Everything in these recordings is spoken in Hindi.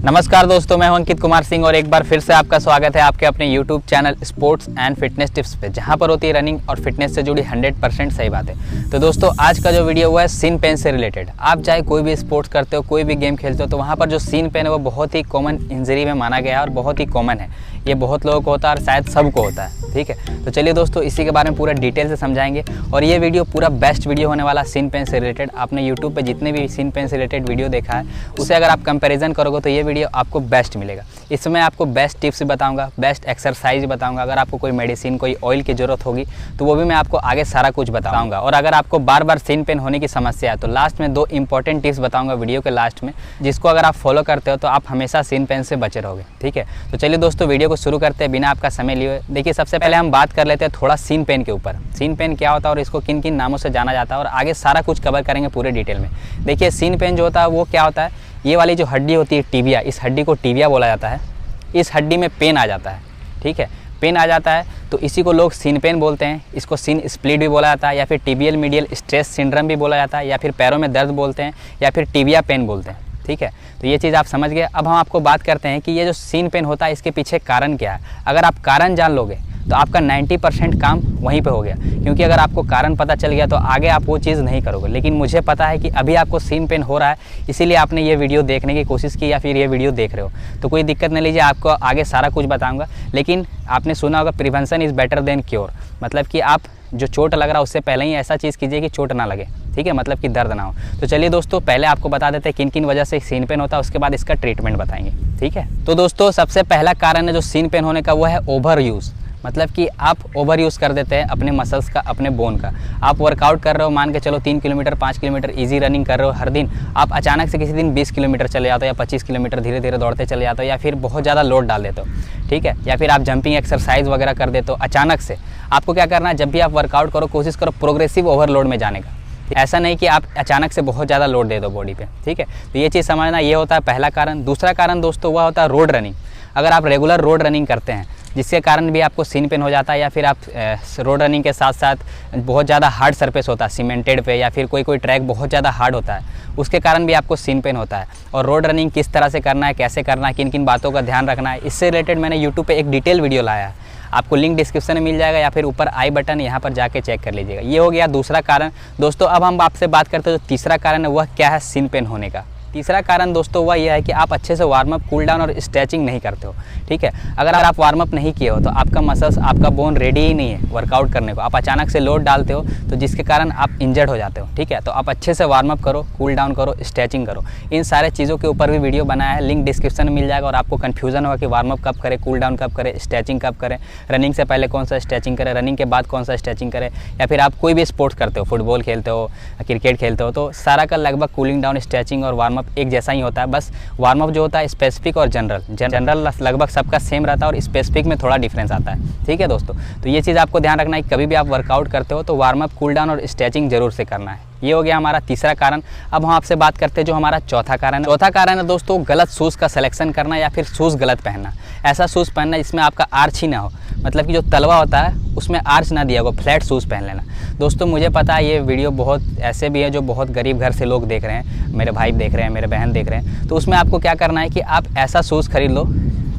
नमस्कार दोस्तों, मैं हूं अंकित कुमार सिंह और एक बार फिर से आपका स्वागत है आपके अपने YouTube channel sports and fitness tips पे, जहां पर होती है रनिंग और फिटनेस से जुड़ी 100% सही बातें। तो दोस्तों आज का जो वीडियो हुआ है सीन पेन से रिलेटेड। आप चाहे कोई भी स्पोर्ट्स करते हो, कोई भी गेम खेलते हो, तो वहाँ पर जो सीन पेन है वो बहुत ही कॉमन इंजरी में माना गया है और बहुत ही कॉमन है। ये बहुत लोगों को होता है और शायद सबको होता है। ठीक है, तो चलिए दोस्तों इसी के बारे में पूरा डिटेल से समझाएंगे और ये वीडियो पूरा बेस्ट वीडियो होने वाला सीन पेन से रिलेटेड। आपने यूट्यूब पे जितने भी सीन पेन से रिलेटेड वीडियो देखा है उसे अगर आप कंपैरिजन करोगे तो ये वीडियो आपको बेस्ट मिलेगा। इसमें आपको बेस्ट टिप्स बताऊंगा, बेस्ट एक्सरसाइज बताऊंगा। अगर आपको कोई मेडिसिन, कोई ऑयल की ज़रूरत होगी तो वो भी मैं आपको आगे सारा कुछ बताऊंगा। और अगर आपको बार बार सीन पेन होने की समस्या है तो लास्ट में 2 इंपॉर्टेंट टिप्स बताऊंगा वीडियो के लास्ट में, जिसको अगर आप फॉलो करते हो तो आप हमेशा सीन पेन से बचे रहोगे। ठीक है, तो चलिए दोस्तों वीडियो को शुरू करते हैं बिना आपका समय लिए। देखिए सबसे पहले हम बात कर लेते हैं थोड़ा सीन पेन के ऊपर। सीन पेन क्या होता है और इसको किन किन नामों से जाना जाता है और आगे सारा कुछ कवर करेंगे पूरे डिटेल में। देखिए सीन पेन जो होता है वो क्या होता है, ये वाली जो हड्डी होती है टिबिया, इस हड्डी को टिबिया बोला जाता है। इस हड्डी में पेन आ जाता है। ठीक है, पेन आ जाता है तो इसी को लोग सीन पेन बोलते हैं। इसको सीन स्प्लिट भी बोला जाता है या फिर टिबियल मीडियल स्ट्रेस सिंड्रोम भी बोला जाता है या फिर पैरों में दर्द बोलते हैं या फिर टिबिया पेन बोलते हैं। ठीक है, तो ये चीज़ आप समझ गए। अब हम आपको बात करते हैं कि ये जो सीन पेन होता है इसके पीछे कारण क्या है। अगर आप कारण जान लोगे तो आपका 90% काम वहीं पे हो गया, क्योंकि अगर आपको कारण पता चल गया तो आगे आप वो चीज़ नहीं करोगे। लेकिन मुझे पता है कि अभी आपको सीन पेन हो रहा है, इसीलिए आपने ये वीडियो देखने की कोशिश की या फिर ये वीडियो देख रहे हो, तो कोई दिक्कत नहीं लीजिए, आपको आगे सारा कुछ बताऊंगा। लेकिन आपने सुना होगा prevention is better than cure, मतलब कि आप जो चोट लग रहा है उससे पहले ही ऐसा चीज़ कीजिए कि चोट ना लगे। ठीक है, मतलब कि दर्द ना हो। तो चलिए दोस्तों पहले आपको बता देते हैं किन किन वजह से सीन पेन होता है, उसके बाद इसका ट्रीटमेंट बताएंगे। ठीक है, तो दोस्तों सबसे पहला कारण है जो सीन पेन होने का वो है ओवर यूज़। मतलब कि आप ओवर यूज़ कर देते हैं अपने मसल्स का, अपने बोन का। आप वर्कआउट कर रहे हो, मान के चलो 3 किलोमीटर 5 किलोमीटर इजी रनिंग कर रहे हो हर दिन। आप अचानक से किसी दिन 20 किलोमीटर चले जाते हो या 25 किलोमीटर धीरे धीरे दौड़ते चले जाते हो या फिर बहुत ज़्यादा लोड डाल देते हो। ठीक है, या फिर आप जंपिंग एक्सरसाइज वगैरह कर देते हो अचानक से। आपको क्या करना है, जब भी आप वर्कआउट करो कोशिश करो प्रोग्रेसिव ओवरलोड में जाने का। ऐसा नहीं कि आप अचानक से बहुत ज़्यादा लोड दे दो बॉडी पे। ठीक है, तो ये चीज़ समझना, ये होता है पहला कारण। दूसरा कारण दोस्तों वह होता है रोड रनिंग। अगर आप रेगुलर रोड रनिंग करते हैं जिसके कारण भी आपको सीन पेन हो जाता है, या फिर आप रोड रनिंग के साथ साथ बहुत ज़्यादा हार्ड सरफेस होता है सीमेंटेड पे, या फिर कोई ट्रैक बहुत ज़्यादा हार्ड होता है, उसके कारण भी आपको सीन पेन होता है। और रोड रनिंग किस तरह से करना है, कैसे करना है, किन किन बातों का ध्यान रखना है, इससे रिलेटेड मैंने यूट्यूब पे एक डिटेल वीडियो लाया है। आपको लिंक डिस्क्रिप्शन में मिल जाएगा या फिर ऊपर आई बटन, यहाँ पर जाके चेक कर लीजिएगा। ये हो गया दूसरा कारण दोस्तों। अब हम आपसे बात करते हैं जो तीसरा कारण है वह क्या है सीन पेन होने का। तीसरा कारण दोस्तों वह यह है कि आप अच्छे से वार्म अप, कूल डाउन और स्ट्रेचिंग नहीं करते हो। ठीक है, अगर आप वार्म अप नहीं किए हो तो आपका मसल्स, आपका बोन रेडी ही नहीं है वर्कआउट करने को। आप अचानक से लोड डालते हो तो जिसके कारण आप इंजर्ड हो जाते हो। ठीक है, तो आप अच्छे से वार्म अप करो, कूल डाउन करो, स्ट्रेचिंग करो। इन सारे चीज़ों के ऊपर भी वीडियो बनाया है, लिंक डिस्क्रिप्शन में मिल जाएगा। और आपको कन्फ्यूजन होगा कि वार्म अप कब करें, कूल डाउन कब करें, स्ट्रेचिंग कब करें, रनिंग से पहले कौन सा स्ट्रेचिंग करें, रनिंग के बाद कौन सा स्ट्रेचिंग करें, या फिर आप कोई भी स्पोर्ट्स करते हो, फुटबॉल खेलते हो, क्रिकेट खेलते हो, तो सारा का लगभग कूलिंग डाउन, स्ट्रेचिंग और वार्म अप एक जैसा ही होता है। बस वार्म अप जो होता है स्पेसिफिक और जनरल लगभग सबका सेम रहता है और स्पेसिफिक में थोड़ा डिफरेंस आता है। ठीक है दोस्तों, तो ये चीज़ आपको ध्यान रखना है कि कभी भी आप वर्कआउट करते हो तो वार्म अप, कूल डाउन और स्ट्रेचिंग जरूर से करना है। ये हो गया हमारा तीसरा कारण। अब हम आपसे बात करते हैं जो हमारा चौथा कारण है। चौथा कारण है दोस्तों गलत शूज़ का सिलेक्शन करना या फिर शूज़ गलत पहनना। ऐसा शूज़ पहनना जिसमें आपका आर्च ही ना हो, मतलब कि जो तलवा होता है उसमें आर्च ना दिया हो, फ्लैट शूज़ पहन लेना। दोस्तों मुझे पता है ये वीडियो बहुत ऐसे भी है जो बहुत गरीब घर से लोग देख रहे हैं, मेरे भाई देख रहे हैं, मेरे बहन देख रहे हैं, तो उसमें आपको क्या करना है कि आप ऐसा शूज़ खरीद लो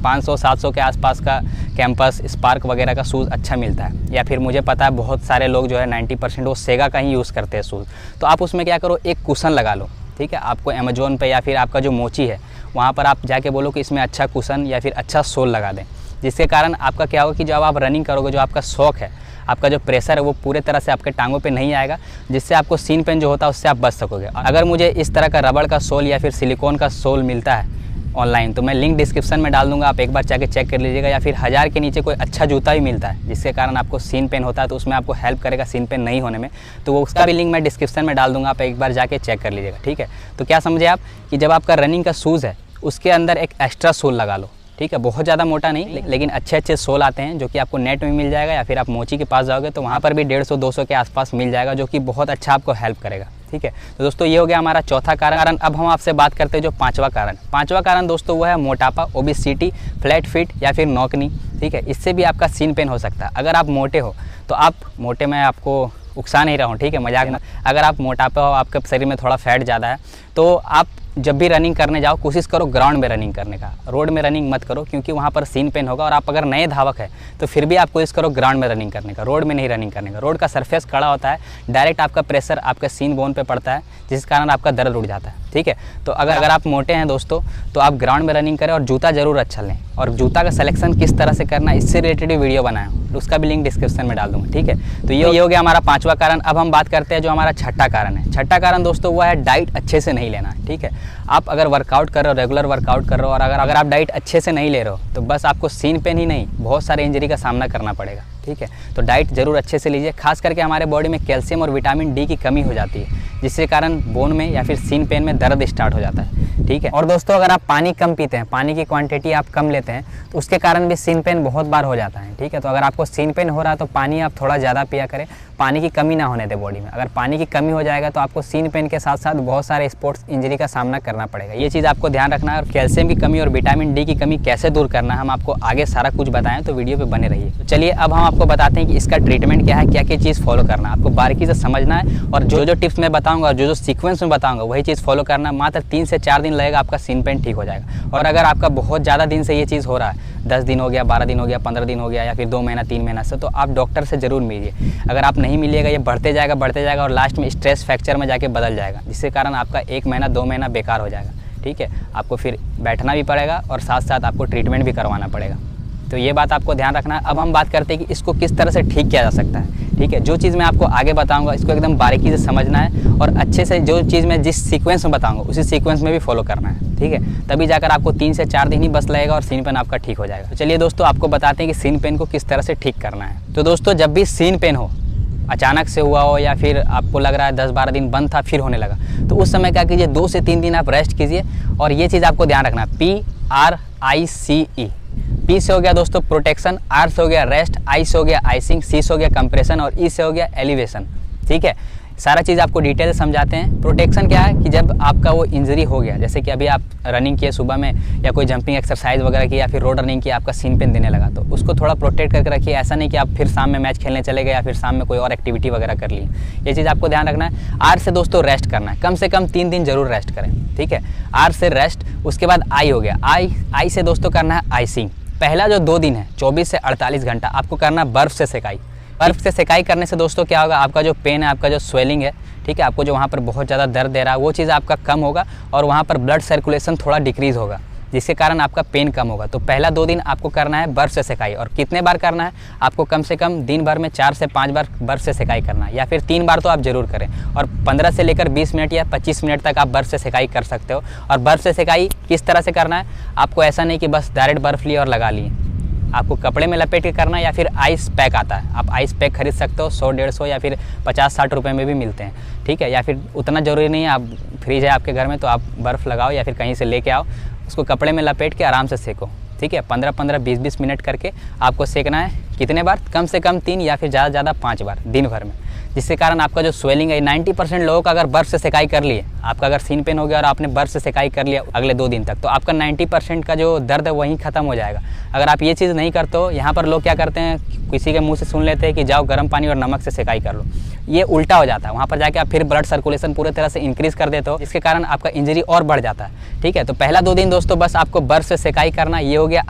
500-700 के आसपास का, कैंपस, स्पार्क वगैरह का शूज़ अच्छा मिलता है। या फिर मुझे पता है बहुत सारे लोग जो है 90% वो सेगा का ही यूज़ करते हैं शूज़। तो आप उसमें क्या करो, एक कुशन लगा लो। ठीक है, आपको अमेजोन पे या फिर आपका जो मोची है वहाँ पर आप जाके बोलो कि इसमें अच्छा कुशन या फिर अच्छा सोल लगा दें, जिसके कारण आपका क्या होगा कि जब आप रनिंग करोगे, जो आपका शौक है, आपका जो प्रेशर है वो पूरे तरह से आपके टांगों पे नहीं आएगा, जिससे आपको सीन पेन जो होता है उससे आप बच सकोगे। अगर मुझे इस तरह का रबड़ का सोल या फिर सिलिकॉन का सोल मिलता है ऑनलाइन तो मैं लिंक डिस्क्रिप्शन में डाल दूंगा, आप एक बार जाके चेक कर लीजिएगा। या फिर 1000 के नीचे कोई अच्छा जूता भी मिलता है जिसके कारण आपको सीन पेन होता है तो उसमें आपको हेल्प करेगा सीन पेन नहीं होने में, तो वो उसका भी लिंक मैं डिस्क्रिप्शन में डाल दूंगा, आप एक बार जाके चेक कर लीजिएगा। ठीक है, तो क्या समझे आप कि जब आपका रनिंग का शूज़ है उसके अंदर एक एक्स्ट्रा सोल लगा लो। ठीक है, बहुत ज़्यादा मोटा नहीं, लेकिन अच्छे सोल आते हैं जो कि आपको नेट में मिल जाएगा, या फिर आप मोची के पास जाओगे तो वहाँ पर भी 150-200 के आसपास मिल जाएगा, जो कि बहुत अच्छा आपको हेल्प करेगा। ठीक है, तो दोस्तों ये हो गया हमारा चौथा कारण। अब हम आपसे बात करते हैं जो पांचवा कारण दोस्तों वो है मोटापा, ओबेसिटी, फ्लैट फीट या फिर नौकनी। ठीक है, इससे भी आपका सीन पेन हो सकता है। अगर आप मोटे हो तो आप मोटे में आपको उकसा नहीं रहा हूँ, ठीक है, मजाक ना। अगर आप मोटापा हो, आपके शरीर में थोड़ा फैट ज़्यादा है, तो आप जब भी रनिंग करने जाओ कोशिश करो ग्राउंड में रनिंग करने का, रोड में रनिंग मत करो, क्योंकि वहाँ पर सीन पेन होगा। और आप अगर नए धावक है तो फिर भी आप कोशिश करो ग्राउंड में रनिंग करने का, रोड में नहीं रनिंग करने का। रोड का सरफेस कड़ा होता है, डायरेक्ट आपका प्रेशर आपके सीन बोन पे पड़ता है, जिस कारण आपका दर्द उठ जाता है। ठीक है, तो अगर आप मोटे हैं दोस्तों तो आप ग्राउंड में रनिंग करें और जूता ज़रूर अच्छा लें। और जूता का सिलेक्शन किस तरह से करना है इससे रिलेटेड वीडियो बनाया हूँ, उसका भी लिंक डिस्क्रिप्शन में डाल दूँगा। ठीक है, तो ये हो गया हमारा 5वां कारण। अब हम बात करते हैं जो हमारा 6ठा कारण है। 6ठा कारण दोस्तों वो है डाइट अच्छे से नहीं लेना। ठीक है, आप अगर वर्कआउट कर रहे हो, रेगुलर वर्कआउट कर रहे हो और अगर आप डाइट अच्छे से नहीं ले रहे हो तो बस आपको सीन पेन ही नहीं बहुत सारे इंजरी का सामना करना पड़ेगा। ठीक है, तो डाइट ज़रूर अच्छे से लीजिए। खास करके हमारे बॉडी में कैल्शियम और विटामिन डी की कमी हो जाती है, जिसके कारण बोन में या फिर सीन पेन में दर्द स्टार्ट हो जाता है। ठीक है, और दोस्तों अगर आप पानी कम पीते हैं, पानी की क्वांटिटी आप कम लेते हैं तो उसके कारण भी सीन पेन बहुत बार हो जाता है। ठीक है, तो अगर आपको सीन पेन हो रहा है तो पानी आप थोड़ा ज़्यादा पिया करें, पानी की कमी ना होने दे बॉडी में। अगर पानी की कमी हो जाएगा तो आपको सीन पेन के साथ साथ बहुत सारे स्पोर्ट्स इंजरी का सामना करना पड़ेगा। ये चीज़ आपको ध्यान रखना है। और कैल्शियम की कमी और विटामिन डी की कमी कैसे दूर करना है हम आपको आगे सारा कुछ बताएं, तो वीडियो पे बने रहिए। तो चलिए अब हम आपको बताते हैं कि इसका ट्रीटमेंट क्या है, क्या क्या चीज़ फॉलो करना है, आपको बारीकी से समझना है। और जो जो टिप्स मैं बताऊँगा और जो सीक्वेंस में बताऊँगा वही चीज़ फॉलो करना है। मात्र 3 से 4 दिन लगेगा, आपका सीन पेन ठीक हो जाएगा। और अगर आपका बहुत ज़्यादा दिन से ये चीज़ हो रहा है, 10 दिन हो गया, 12 दिन हो गया, 15 दिन हो गया या फिर 2 महीना 3 महीना से, तो आप डॉक्टर से ज़रूर मिलिए। अगर आप नहीं मिलिएगा ये बढ़ते जाएगा और लास्ट में स्ट्रेस फ्रैक्चर में जाके बदल जाएगा, जिसके कारण आपका 1 महीना 2 महीना बेकार हो जाएगा। ठीक है, आपको फिर बैठना भी पड़ेगा और साथ साथ आपको ट्रीटमेंट भी करवाना पड़ेगा। तो ये बात आपको ध्यान रखना है। अब हम बात करते हैं कि इसको किस तरह से ठीक किया जा सकता है। ठीक है, जो चीज़ मैं आपको आगे बताऊंगा इसको एकदम बारीकी से समझना है और अच्छे से जो चीज़ मैं जिस सीक्वेंस में बताऊंगा उसी सीक्वेंस में भी फॉलो करना है। ठीक है, तभी जाकर आपको 3 से 4 दिन ही बस लगेगा और सीन पेन आपका ठीक हो जाएगा। तो चलिए दोस्तों आपको बताते हैं कि सीन पेन को किस तरह से ठीक करना है। तो दोस्तों जब भी सीन पेन हो, अचानक से हुआ हो या फिर आपको लग रहा है 10-12 दिन बंद था फिर होने लगा, तो उस समय क्या कीजिए 2 से 3 दिन आप रेस्ट कीजिए। और ये चीज़ आपको ध्यान रखना, PRICE। P से हो गया दोस्तों प्रोटेक्शन, R से हो गया रेस्ट, I से हो गया आइसिंग, C से हो गया कंप्रेशन और E से हो गया एलिवेशन। ठीक है, सारा चीज़ आपको डिटेल से समझाते हैं। प्रोटेक्शन क्या है कि जब आपका वो इंजरी हो गया, जैसे कि अभी आप रनिंग किए सुबह में या कोई जंपिंग एक्सरसाइज वगैरह की या फिर रोड रनिंग की, आपका सीन पेन देने लगा, तो उसको थोड़ा प्रोटेक्ट करके रखिए। ऐसा नहीं कि आप फिर शाम में मैच खेलने चले गए या फिर शाम में कोई और एक्टिविटी वगैरह कर ली। ये चीज़ आपको ध्यान रखना है। R से दोस्तों रेस्ट करना है, कम से कम 3 दिन जरूर रेस्ट करें। ठीक है, R से रेस्ट। उसके बाद I हो गया, I से दोस्तों करना है आइसिंग। पहला जो 2 दिन है 24 से 48 घंटा आपको करना बर्फ़ से सेकाई। बर्फ़ से सेकाई करने से दोस्तों क्या होगा, आपका जो पेन है, आपका जो स्वेलिंग है, ठीक है, आपको जो वहाँ पर बहुत ज़्यादा दर्द दे रहा है वो चीज़ आपका कम होगा और वहाँ पर ब्लड सर्कुलेशन थोड़ा डिक्रीज़ होगा, जिसके कारण आपका पेन कम होगा। तो पहला 2 दिन आपको करना है बर्फ़ से सेकाई। और कितने बार करना है, आपको कम से कम दिन भर में 4 से 5 बार बर्फ़ से सेकाई करना है, या फिर 3 बार तो आप ज़रूर करें। और 15 से लेकर 20 मिनट या 25 मिनट तक आप बर्फ़ से सेकाई कर सकते हो। और बर्फ़ से सेकाई किस तरह से करना है, आपको ऐसा नहीं कि बस डायरेक्ट बर्फ़ लिए और लगा लिए, आपको कपड़े में लपेट के करना है या फिर आइस पैक आता है, आप आइस पैक खरीद सकते हो, 100-150 या फिर 50-60 रुपये में भी मिलते हैं। ठीक है, या फिर उतना ज़रूरी नहीं है, आप फ्रिज है आपके घर में तो आप बर्फ़ लगाओ या फिर कहीं से लेके आओ, उसको कपड़े में लपेट के आराम से सेको। ठीक है, 15-15, 20-20 मिनट करके आपको सेकना है। कितने बार, कम से कम 3 या फिर ज़्यादा से ज़्यादा 5 बार दिन भर में, जिसके कारण आपका जो स्वेलिंग है 90% लोगों का अगर बर्फ़ से सेकाई कर लिए, आपका अगर सीन पेन हो गया और आपने बर्फ़ से सेकाई कर लिया अगले 2 दिन तक, तो आपका 90% का जो दर्द है वहीं ख़त्म हो जाएगा। अगर आप ये चीज़ नहीं करते हो, यहाँ पर लोग क्या करते हैं, किसी के मुंह से सुन लेते हैं कि जाओ गर्म पानी और नमक से सेकाई कर लो, ये उल्टा हो जाता है। वहाँ पर जाके आप फिर ब्लड सर्कुलेशन पूरे तरह से इंक्रीज़ कर देते हो, जिसके कारण आपका इंजरी और बढ़ जाता है। ठीक है, तो पहला 2 दिन दोस्तों बस आपको बर्फ़ से सेकाई करना, ये हो गया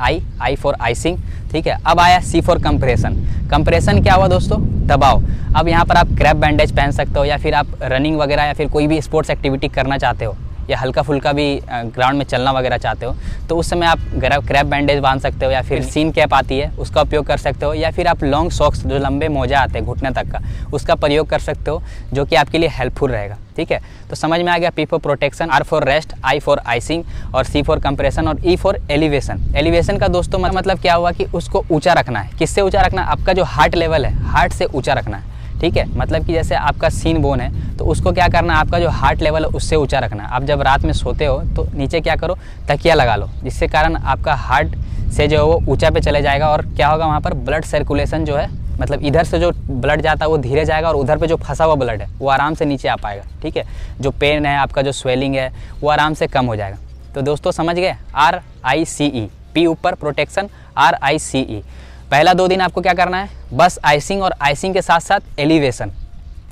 I फॉर आइसिंग। ठीक है, अब आया C फॉर कंप्रेशन। कंप्रेशन क्या हुआ दोस्तों, दबाव। अब यहाँ पर आप क्रैप बैंडेज पहन सकते हो, या फिर आप रनिंग वगैरह या फिर कोई भी स्पोर्ट्स एक्टिविटी करना चाहते हो या हल्का फुल्का भी ग्राउंड में चलना वगैरह चाहते हो, तो उस समय आप क्रैप बैंडेज बांध सकते हो, या फिर सीन कैप आती है उसका उपयोग कर सकते हो, या फिर आप लॉन्ग सॉक्स जो लंबे मोजा आते हैं घुटने तक का, उसका प्रयोग कर सकते हो, जो कि आपके लिए हेल्पफुल रहेगा। ठीक है, तो समझ में आ गया। P for protection, R for rest, I for icing और C फॉर कंप्रेशन और E फॉर एलिवेशन। एलिवेशन का दोस्तों मतलब क्या हुआ कि उसको ऊंचा रखना है। किससे ऊंचा रखना है, आपका जो हार्ट लेवल है हार्ट से ऊंचा रखना है। ठीक है, मतलब कि जैसे आपका सीन बोन है तो उसको क्या करना है, आपका जो हार्ट लेवल है उससे ऊंचा रखना है। आप जब रात में सोते हो तो नीचे क्या करो, तकिया लगा लो, जिससे कारण आपका हार्ट से जो है वो ऊंचा पे चले जाएगा। और क्या होगा, वहाँ पर ब्लड सर्कुलेशन जो है, मतलब इधर से जो ब्लड जाता है वो धीरे जाएगा और उधर पे जो फंसा हुआ ब्लड है वो आराम से नीचे आ पाएगा। ठीक है, जो पेन है, आपका जो स्वेलिंग है वो आराम से कम हो जाएगा। तो दोस्तों समझ गए, RICE, P ऊपर प्रोटेक्शन, RICE। पहला 2 दिन आपको क्या करना है, बस आइसिंग और आइसिंग के साथ साथ एलिवेशन।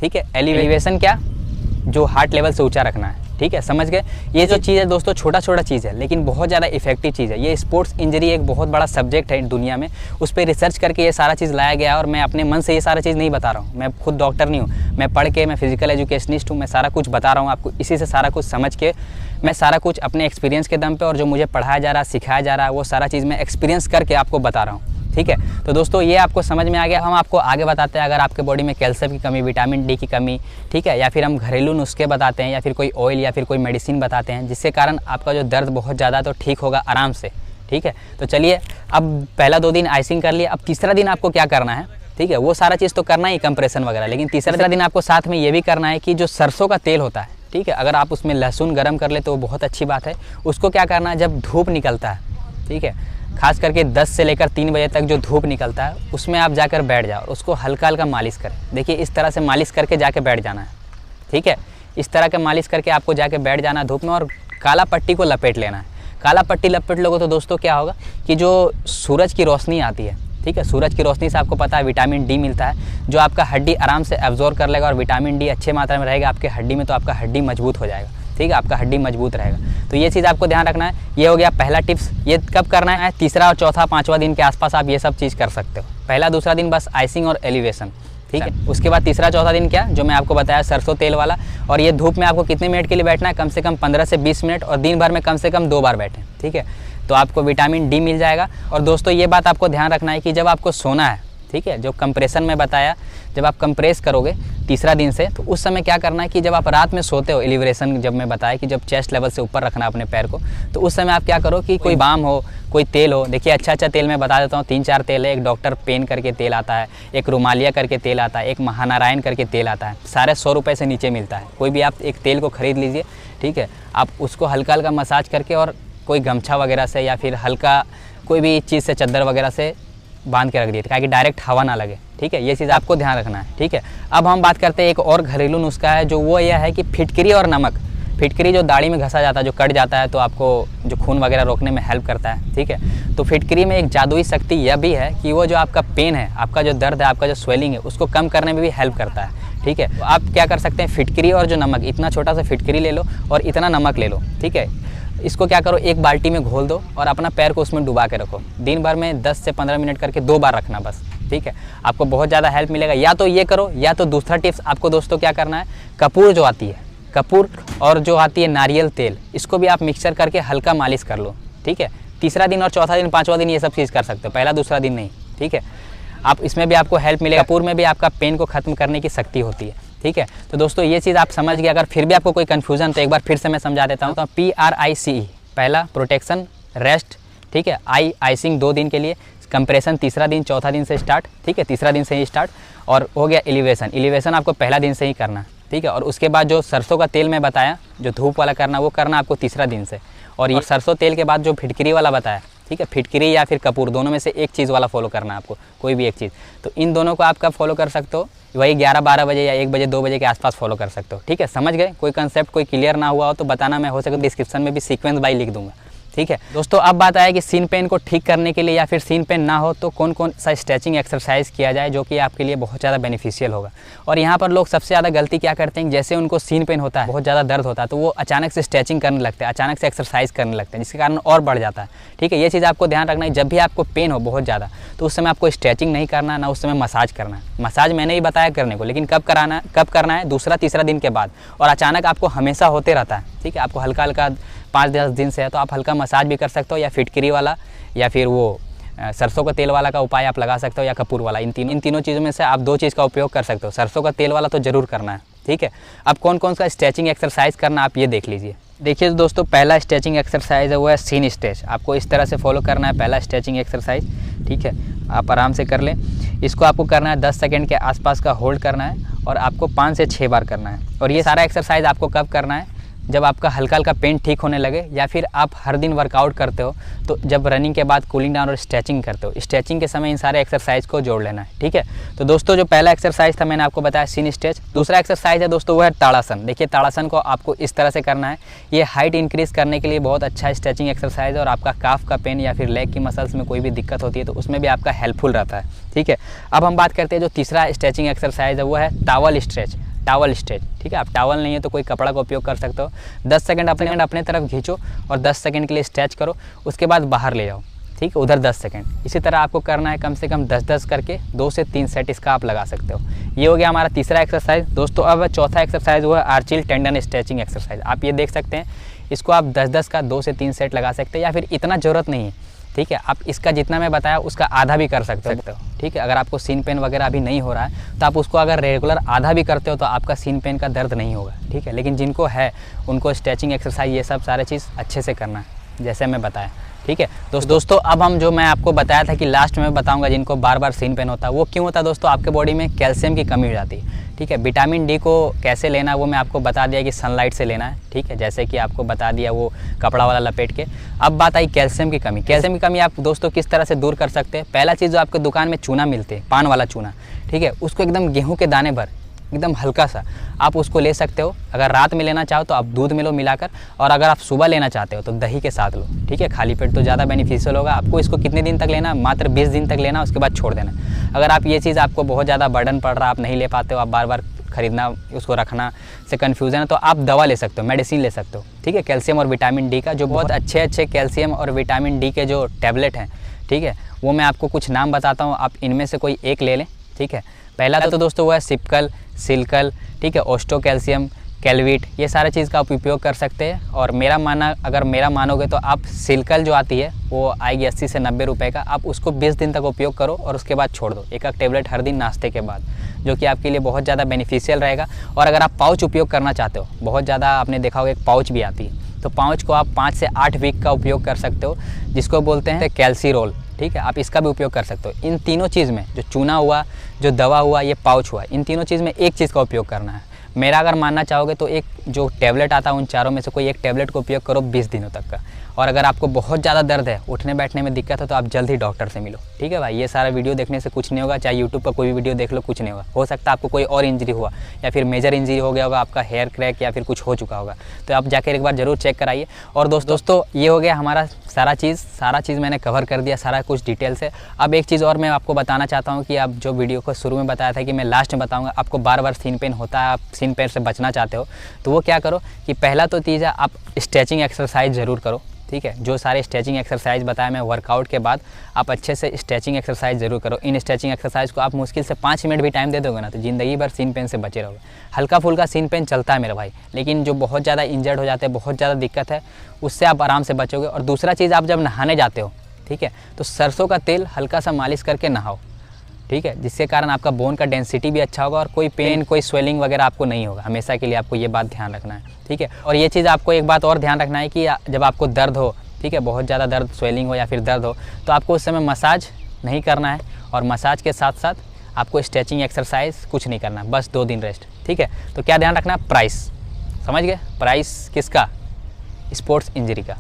ठीक है, एलिवेशन क्या, जो हार्ट लेवल से ऊंचा रखना है। ठीक है, समझ गए। ये जो चीज़ है दोस्तों छोटा छोटा चीज़ है लेकिन बहुत ज़्यादा इफेक्टिव चीज़ है। ये स्पोर्ट्स इंजरी एक बहुत बड़ा सब्जेक्ट है दुनिया में, उस पर रिसर्च करके ये सारा चीज़ लाया गया है। और मैं अपने मन से ये सारा चीज़ नहीं बता रहा हूँ, मैं खुद डॉक्टर नहीं हूँ, मैं पढ़ के मैं फिजिकल एजुकेशनिस्ट हूँ, मैं सारा कुछ बता रहा हूँ आपको। इसी से सारा कुछ समझ के मैं सारा कुछ अपने एक्सपीरियंस के दम पे और जो मुझे पढ़ाया जा रहा है सिखाया जा रहा है वो सारा चीज़ मैं एक्सपीरियंस करके आपको बता रहा हूँ, ठीक है। तो दोस्तों ये आपको समझ में आ गया। हम आपको आगे बताते हैं अगर आपके बॉडी में कैल्शियम की कमी, विटामिन डी की कमी, ठीक है, या फिर हम घरेलू नुस्खे बताते हैं या फिर कोई ऑयल या फिर कोई मेडिसिन बताते हैं जिसके कारण आपका जो दर्द बहुत ज़्यादा तो ठीक होगा आराम से, ठीक है। तो चलिए, अब पहला 2 दिन आइसिंग कर लिया, अब तीसरा दिन आपको क्या करना है, ठीक है, वो सारा चीज़ तो करना ही कंप्रेशन वगैरह, लेकिन तीसरा दिन आपको साथ में ये भी करना है कि जो सरसों का तेल होता है, ठीक है, अगर आप उसमें लहसुन गर्म कर ले तो वो बहुत अच्छी बात है। उसको क्या करना है, जब धूप निकलता है, ठीक है, खास करके 10 से लेकर 3 बजे तक जो धूप निकलता है उसमें आप जाकर बैठ जाओ और उसको हल्का हल्का मालिश करें। देखिए इस तरह से मालिश करके जाके बैठ जाना है, ठीक है, इस तरह के मालिश करके आपको जाके बैठ जाना धूप में और काला पट्टी को लपेट लेना है। काला पट्टी लपेट लोगे तो दोस्तों क्या होगा कि जो सूरज की रोशनी आती है, ठीक है, सूरज की रोशनी से आपको पता है विटामिन डी मिलता है जो आपका हड्डी आराम से एब्जॉर्ब कर लेगा और विटामिन डी अच्छे मात्रा में रहेगा आपके हड्डी में तो आपका हड्डी मजबूत हो जाएगा, ठीक है, आपका हड्डी मजबूत रहेगा। तो ये चीज़ आपको ध्यान रखना है। ये हो गया पहला टिप्स। ये कब करना है, तीसरा और चौथा 5वां दिन के आसपास आप ये सब चीज़ कर सकते हो। पहला दूसरा दिन बस आइसिंग और एलिवेशन, ठीक है। उसके बाद तीसरा चौथा दिन क्या, जो मैं आपको बताया सरसों तेल वाला। और ये धूप में आपको कितने मिनट के लिए बैठना है, कम से कम 15 से 20 मिनट और दिन भर में कम से कम 2 बार बैठें, ठीक है, तो आपको विटामिन डी मिल जाएगा। और दोस्तों ये बात आपको ध्यान रखना है कि जब आपको सोना है, ठीक है, जो कंप्रेशन में बताया, जब आप कंप्रेस करोगे तीसरा दिन से तो उस समय क्या करना है कि जब आप रात में सोते हो, एलिवेशन जब मैं बताया कि जब चेस्ट लेवल से ऊपर रखना अपने पैर को, तो उस समय आप क्या करो कि कोई बाम हो, कोई तेल हो। देखिए अच्छा तेल मैं बता देता हूँ, 3-4 तेल है। एक डॉक्टर पेन करके तेल आता है, एक रुमालिया करके तेल आता है, एक महानारायण करके तेल आता है, सारे 100 रुपये से नीचे मिलता है। कोई भी आप एक तेल को खरीद लीजिए, ठीक है, आप उसको हल्का हल्का मसाज करके और कोई गमछा वगैरह से या फिर हल्का कोई भी चीज़ से, चादर वगैरह से बांध के रख दिए ताकि डायरेक्ट हवा ना लगे, ठीक है, ये चीज़ आपको ध्यान रखना है, ठीक है। अब हम बात करते हैं एक और घरेलू नुस्खा है, जो वो यह है कि फिटकरी और नमक। फिटकरी जो दाढ़ी में घसा जाता है, जो कट जाता है तो आपको जो खून वगैरह रोकने में हेल्प करता है, ठीक है। तो फिटकरी में एक जादुई शक्ति यह भी है कि वो जो आपका पेन है, आपका जो दर्द है, आपका जो स्वेलिंग है, उसको कम करने में भी हेल्प करता है, ठीक है। तो आप क्या कर सकते हैं, फिटकरी और जो नमक, इतना छोटा सा फिटकरी ले लो और इतना नमक ले लो, ठीक है। इसको क्या करो, एक बाल्टी में घोल दो और अपना पैर को उसमें डुबा के रखो। दिन भर में 10 से 15 मिनट करके 2 बार रखना बस, ठीक है, आपको बहुत ज़्यादा हेल्प मिलेगा। या तो ये करो, या तो दूसरा टिप्स आपको दोस्तों क्या करना है, कपूर जो आती है, कपूर और जो आती है नारियल तेल, इसको भी आप मिक्सचर करके हल्का मालिश कर लो, ठीक है। तीसरा दिन और चौथा दिन, 5वां दिन ये सब चीज़ कर सकते हो, पहला दूसरा दिन नहीं, ठीक है। आप इसमें भी आपको हेल्प मिलेगा। कपूर में भी आपका पेन को ख़त्म करने की शक्ति होती है, ठीक है। तो दोस्तों ये चीज़ आप समझ गए। अगर फिर भी आपको कोई कन्फ्यूजन तो एक बार फिर से मैं समझा देता हूँ। तो PRICE पहला प्रोटेक्शन, रेस्ट, ठीक है, आइसिंग 2 दिन के लिए, कंप्रेशन तीसरा दिन, चौथा दिन से स्टार्ट, ठीक है, तीसरा दिन से ही स्टार्ट। और हो गया एलिवेशन। एलिवेशन आपको पहला दिन से ही करना, ठीक है। और उसके बाद जो सरसों का तेल मैं बताया, जो धूप वाला करना, वो करना आपको तीसरा दिन से। और ये सरसों तेल के बाद जो फिटकरी वाला बताया, ठीक है, फिटकरी या फिर कपूर, दोनों में से एक चीज़ वाला फॉलो करना है आपको, कोई भी एक चीज़। तो इन दोनों को आप कब फॉलो कर सकते हो, वही 11-12 बजे या 1 बजे 2 बजे के आसपास फॉलो कर सकते हो, ठीक है। समझ गए। कोई कंसेप्ट कोई क्लियर ना हुआ हो तो बताना, मैं हो सके डिस्क्रिप्शन में भी सीक्वेंस बाय लिख दूंगा, ठीक है। दोस्तों अब बात आया कि सीन पेन को ठीक करने के लिए या फिर सीन पेन ना हो तो कौन कौन सा स्ट्रेचिंग एक्सरसाइज किया जाए जो कि आपके लिए बहुत ज़्यादा बेनिफिशियल होगा। और यहाँ पर लोग सबसे ज़्यादा गलती क्या करते हैं, जैसे उनको सीन पेन होता है, बहुत ज़्यादा दर्द होता है, तो वो अचानक से स्ट्रेचिंग करने लगते हैं, अचानक से एक्सरसाइज करने लगते हैं, जिसके कारण और बढ़ जाता है, ठीक है। ये चीज़ आपको ध्यान रखना है, जब भी आपको पेन हो बहुत ज़्यादा तो उस समय आपको स्ट्रेचिंग नहीं करना है, ना उस समय मसाज करना है। मसाज मैंने ही बताया करने को, लेकिन कब करना है, दूसरा तीसरा दिन के बाद। और अचानक आपको हमेशा होते रहता है, ठीक है, आपको हल्का हल्का 5-10 दिन से है तो आप हल्का मसाज भी कर सकते हो, या फिटकरी वाला या फिर वो सरसों का तेल वाला का उपाय आप लगा सकते हो, या कपूर वाला। इन तीनों चीज़ों में से आप 2 चीज़ का उपयोग कर सकते हो। सरसों का तेल वाला तो ज़रूर करना है, ठीक है। अब कौन कौन सा स्ट्रेचिंग एक्सरसाइज करना आप ये देख लीजिए। देखिए दोस्तों, पहला स्ट्रेचिंग एक्सरसाइज है वो है सीन स्ट्रेच। आपको इस तरह से फॉलो करना है पहला स्ट्रेचिंग एक्सरसाइज, ठीक है, आप आराम से कर लें। इसको आपको करना है 10 सेकेंड के आसपास का होल्ड करना है और आपको 5 से 6 बार करना है। और ये सारा एक्सरसाइज आपको कब करना है, जब आपका हल्का हल्का पेन ठीक होने लगे, या फिर आप हर दिन वर्कआउट करते हो तो जब रनिंग के बाद कूलिंग डाउन और स्ट्रेचिंग करते हो, स्ट्रेचिंग के समय इन सारे एक्सरसाइज को जोड़ लेना है, ठीक है। तो दोस्तों जो पहला एक्सरसाइज था मैंने आपको बताया सीन स्ट्रेच। दूसरा एक्सरसाइज है दोस्तों वो है ताड़ासन। देखिए ताड़ासन को आपको इस तरह से करना है, ये हाइट इंक्रीज़ करने के लिए बहुत अच्छा स्ट्रेचिंग एक्सरसाइज है और आपका काफ का पेन या फिर लेग की मसल्स में कोई भी दिक्कत होती है तो उसमें भी आपका हेल्पफुल रहता है, ठीक है। अब हम बात करते हैं जो तीसरा स्ट्रेचिंग एक्सरसाइज है वो है टावल स्ट्रेच। Towel stretch. ठीक है, आप टॉवल नहीं है तो कोई कपड़ा का उपयोग कर सकते हो। 10 सेकंड अपने तरफ खींचो और 10 सेकंड के लिए स्ट्रेच करो, उसके बाद बाहर ले जाओ। ठीक है, उधर 10 सेकंड। इसी तरह आपको करना है कम से कम 10-10 करके 2 से 3 सेट इसका आप लगा सकते हो। ये हो गया हमारा तीसरा एक्सरसाइज। दोस्तों अब चौथा एक्सरसाइज हुआ आर्चिल टेंडन स्ट्रेचिंग एक्सरसाइज। आप ये देख सकते हैं, इसको आप 10-10 का 2 से 3 सेट लगा सकते हैं, या फिर इतना ज़रूरत नहीं है। ठीक है, आप इसका जितना मैं बताया उसका आधा भी कर सकते हो। ठीक है, अगर आपको सीन पेन वगैरह अभी नहीं हो रहा है तो आप उसको अगर रेगुलर आधा भी करते हो तो आपका सीन पेन का दर्द नहीं होगा। ठीक है, लेकिन जिनको है उनको स्ट्रेचिंग एक्सरसाइज ये सब सारे चीज़ अच्छे से करना है जैसे मैं बताया। ठीक है दोस्तों, अब हम जो मैं आपको बताया था कि लास्ट में बताऊंगा जिनको बार बार सीन पेन होता है, वो क्यों होता है दोस्तों, आपके बॉडी में कैल्शियम की कमी हो जाती है। ठीक है, विटामिन डी को कैसे लेना है वो मैं आपको बता दिया कि सनलाइट से लेना है। ठीक है, जैसे कि आपको बता दिया वो कपड़ा वाला लपेट के। अब बात आई कैल्शियम की कमी। कैल्शियम की कमी आप दोस्तों किस तरह से दूर कर सकते हैं। पहला चीज़, जो आपके दुकान में चूना मिलते हैं, पान वाला चूना, ठीक है, उसको एकदम गेहूँ के दाने भर, एकदम हल्का सा आप उसको ले सकते हो। अगर रात में लेना चाहो तो आप दूध में लो मिलाकर, और अगर आप सुबह लेना चाहते हो तो दही के साथ लो। ठीक है, खाली पेट तो ज़्यादा बेनिफिशियल होगा। आपको इसको कितने दिन तक लेना, मात्र 20 दिन तक लेना, उसके बाद छोड़ देना। अगर आप ये चीज़ आपको बहुत ज़्यादा बर्डन पड़ रहा है, आप नहीं ले पाते हो, आप बार बार खरीदना उसको रखना से कन्फ्यूज़न है, तो आप दवा ले सकते हो, मेडिसिन ले सकते हो। ठीक है, कैल्शियम और विटामिन डी का जो बहुत अच्छे कैल्शियम और विटामिन डी के जो टैबलेट हैं, ठीक है, वो मैं आपको कुछ नाम बताता हूँ, आप इनमें से कोई एक ले लें। ठीक है, पहला तो दोस्तों वो है सिपकल, सिल्कल, ठीक है, ओस्टो कैल्शियम, कैलविट, ये सारे चीज़ का आप उपयोग कर सकते हैं। और अगर मेरा मानोगे तो आप सिल्कल जो आती है वो आएगी 80 से 90 रुपये का। आप उसको 20 दिन तक उपयोग करो और उसके बाद छोड़ दो, एक टेबलेट हर दिन नाश्ते के बाद, जो कि आपके लिए बहुत ज़्यादा बेनिफिशियल रहेगा। और अगर आप पाउच उपयोग करना चाहते हो, बहुत ज़्यादा आपने देखा होगा एक पाउच भी आती है, तो पाउच को आप 5 से 8 वीक का उपयोग कर सकते हो, जिसको बोलते हैं कैल्सीरोल। ठीक है, आप इसका भी उपयोग कर सकते हो। इन तीनों चीज़ में, जो चूना हुआ, जो दवा हुआ, ये पाउच हुआ, इन तीनों चीज़ में एक चीज़ का उपयोग करना है। मेरा अगर मानना चाहोगे तो एक जो टैबलेट आता है उन चारों में से कोई एक टैबलेट का उपयोग करो 20 दिनों तक का। और अगर आपको बहुत ज़्यादा दर्द है, उठने बैठने में दिक्कत है, तो आप जल्द ही डॉक्टर से मिलो। ठीक है भाई, ये सारा वीडियो देखने से कुछ नहीं होगा, चाहे यूट्यूब पर कोई भी वीडियो देख लो, कुछ नहीं होगा। हो सकता है आपको कोई और इंजरी हुआ, या फिर मेजर इंजरी हो गया होगा, आपका हेयर क्रैक या फिर कुछ हो चुका होगा, तो आप जाकर एक बार ज़रूर चेक कराइए। और दोस्तों ये हो गया हमारा सारा चीज़ मैंने कवर कर दिया, सारा कुछ डिटेल से। अब एक चीज़ और मैं आपको बताना चाहता हूँ कि आप जो वीडियो को शुरू में बताया था कि मैं लास्ट में बताऊँगा, आपको बार बार सीन पेन होता है, आप सीन पेन से बचना चाहते हो, तो वो क्या करो कि पहला तो चीज़ है, आप स्ट्रेचिंग एक्सरसाइज ज़रूर करो। ठीक है, जो सारे स्ट्रेचिंग एक्सरसाइज बताया मैं, वर्कआउट के बाद आप अच्छे से स्ट्रेचिंग एक्सरसाइज ज़रूर करो। इन स्ट्रेचिंग एक्सरसाइज को आप मुश्किल से 5 मिनट भी टाइम दे दोगे ना, तो ज़िंदगी भर सीन पेन से बचे रहोगे। हल्का फुल्का सीन पेन चलता है मेरे भाई, लेकिन जो बहुत ज़्यादा इंजर्ड हो जाते हैं, बहुत ज़्यादा दिक्कत है, उससे आप आराम से बचोगे। और दूसरा चीज़, आप जब नहाने जाते हो, ठीक है, तो सरसों का तेल हल्का सा मालिश करके नहाओ। ठीक है, जिसके कारण आपका बोन का डेंसिटी भी अच्छा होगा और कोई पेन, कोई स्वेलिंग वगैरह आपको नहीं होगा। हमेशा के लिए आपको ये बात ध्यान रखना है। ठीक है, और ये चीज़ आपको एक बात और ध्यान रखना है कि जब आपको दर्द हो, ठीक है, बहुत ज़्यादा दर्द, स्वेलिंग हो या फिर दर्द हो, तो आपको उस समय मसाज नहीं करना है, और मसाज के साथ साथ आपको स्ट्रेचिंग एक्सरसाइज कुछ नहीं करना, बस 2 दिन रेस्ट। ठीक है, तो क्या ध्यान रखना है, प्राइस, समझ गए, प्राइस किसका, स्पोर्ट्स इंजरी का।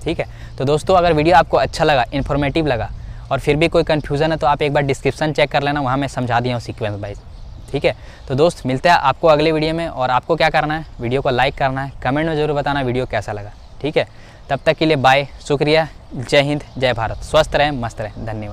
ठीक है, तो दोस्तों अगर वीडियो आपको अच्छा लगा, इन्फॉर्मेटिव लगा, और फिर भी कोई कन्फ्यूज़न है तो आप एक बार डिस्क्रिप्शन चेक कर लेना, वहाँ मैं समझा दिया हूँ सीक्वेंस वाइज। ठीक है, तो दोस्त मिलते हैं आपको अगले वीडियो में। और आपको क्या करना है, वीडियो को लाइक करना है, कमेंट में ज़रूर बताना वीडियो कैसा लगा। ठीक है, तब तक के लिए बाय, शुक्रिया, जय हिंद, जय भारत, स्वस्थ रहें, मस्त रहें, धन्यवाद।